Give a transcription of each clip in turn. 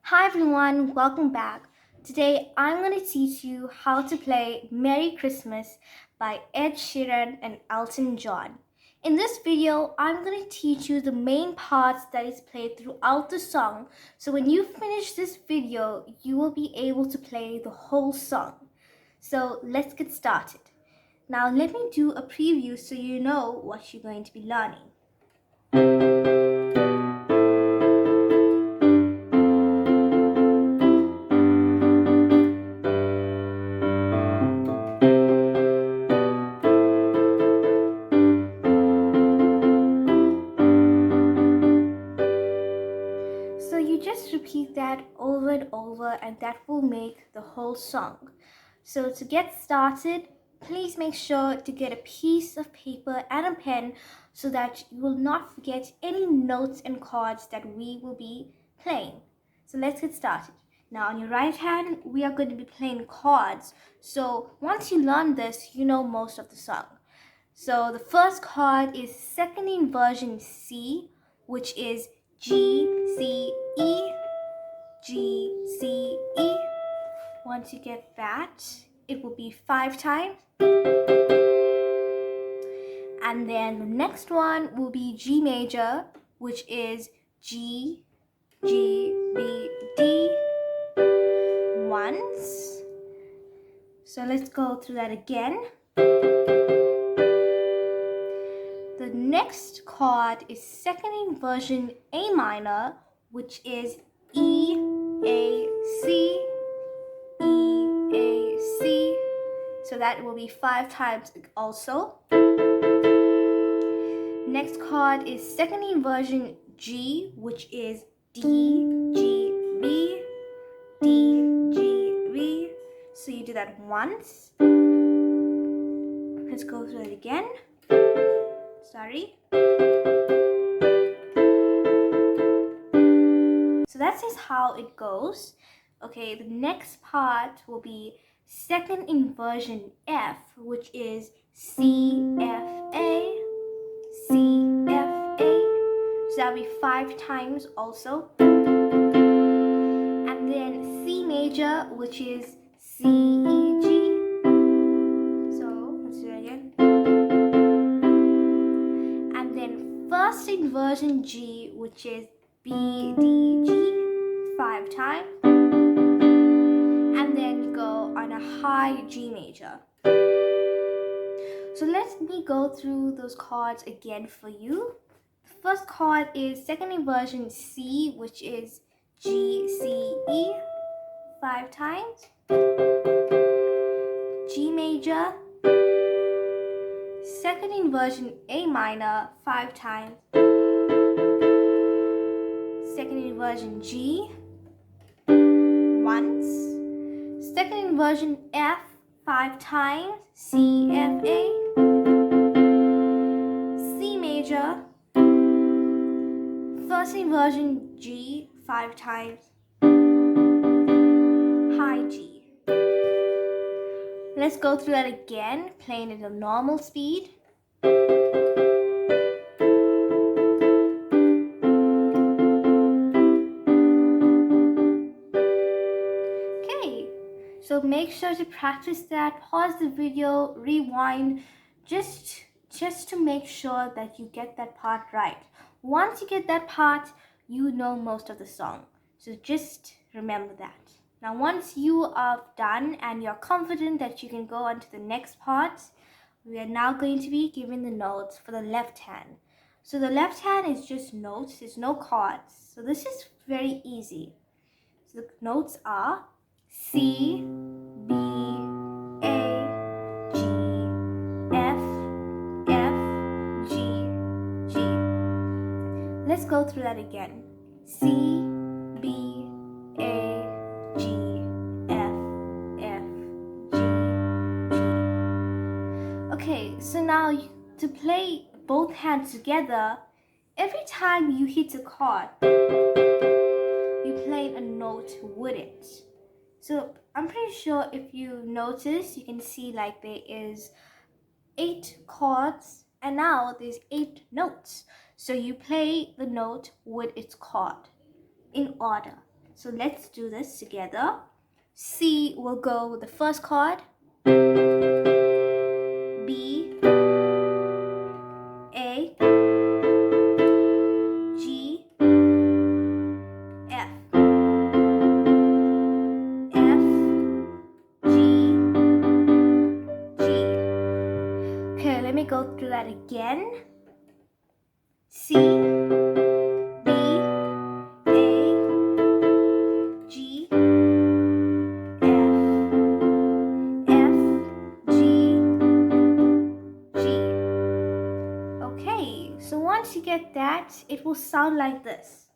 Hi everyone, welcome back. Today I'm going to teach you how to play Merry Christmas by Ed Sheeran and Elton John. In this video, I'm going to teach you the main parts that is played throughout the song. So when you finish this video, you will be able to play the whole song. So let's get started. Now let me do a preview so you know what you're going to be learning. So you just repeat that over and over and that will make the whole song. So to get started, please make sure to get a piece of paper and a pen so that you will not forget any notes and chords that we will be playing. So let's get started. Now on your right hand, we are going to be playing chords. So once you learn this, you know most of the song. So the first chord is second inversion C, which is G, C, E, G, C, E. Once you get that, it will be 5 times. And then the next one will be G major, which is G, G, B, D, once. So let's go through that again. The next chord is second inversion A minor, which is E, A, C, E, A, C. So that will be 5 times also. Next chord is second inversion G, which is D, G, B, D, G, B. So you do that once. Let's go through it again. Sorry. So that is how it goes. Okay, the next part will be second inversion F, which is C, F, A, C, F, A. So that'll be 5 times also. And then C major, which is C, E, G. So let's do it again. And then first inversion G, which is B, D, G, 5 times. And then you go on a high G major. So let me go through those chords again for you. The first chord is second inversion C, which is G, C, E, 5 times. G major. Second inversion A minor, 5 times. Second inversion G, once. Second inversion F, 5 times. C, F, A. C major. First inversion G, 5 times. High G. Let's go through that again, playing at a normal speed. So make sure to practice that, pause the video, rewind, just to make sure that you get that part right. Once you get that part, you know most of the song. So just remember that. Now once you are done and you're confident that you can go on to the next part, we are now going to be giving the notes for the left hand. So the left hand is just notes, there's no chords. So this is very easy. So the notes are C, B, A, G, F, F, G, G. Let's go through that again. C, B, A, G, F, F, G, G. Okay, so now to play both hands together, every time you hit a chord, you play a note with it. So I'm pretty sure if you notice, you can see like there is 8 chords and now there's 8 notes. So you play the note with its chord in order. So let's do this together. C will go with the first chord. B, A, G, F, F, G, G. Okay, let me go through that again. C, B, A, G, F, F, G, G. Okay, so once you get that, it will sound like this.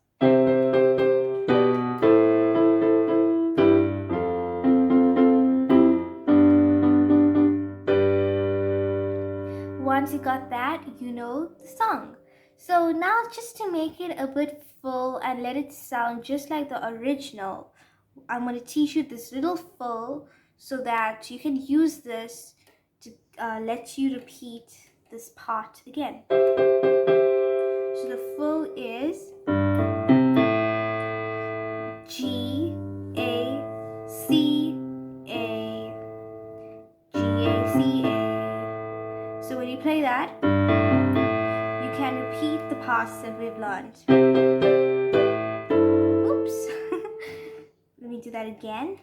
Once you got that, you know the song. So now just to make it a bit full and let it sound just like the original, I'm going to teach you this little fill so that you can use this to let you repeat this part again. So the fill is G, A, C, A, G, A, C, A. So when you play that, you can repeat the parts that we've learned. Oops. Let me do that again.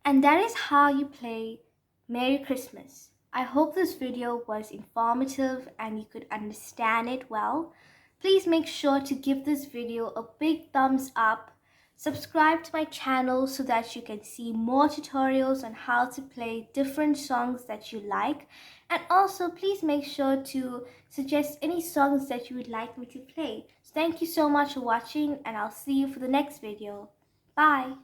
And that is how you play Merry Christmas. I hope this video was informative and you could understand it well. Please make sure to give this video a big thumbs up. Subscribe to my channel so that you can see more tutorials on how to play different songs that you like. And also please make sure to suggest any songs that you would like me to play. So thank you so much for watching and I'll see you for the next video. Bye!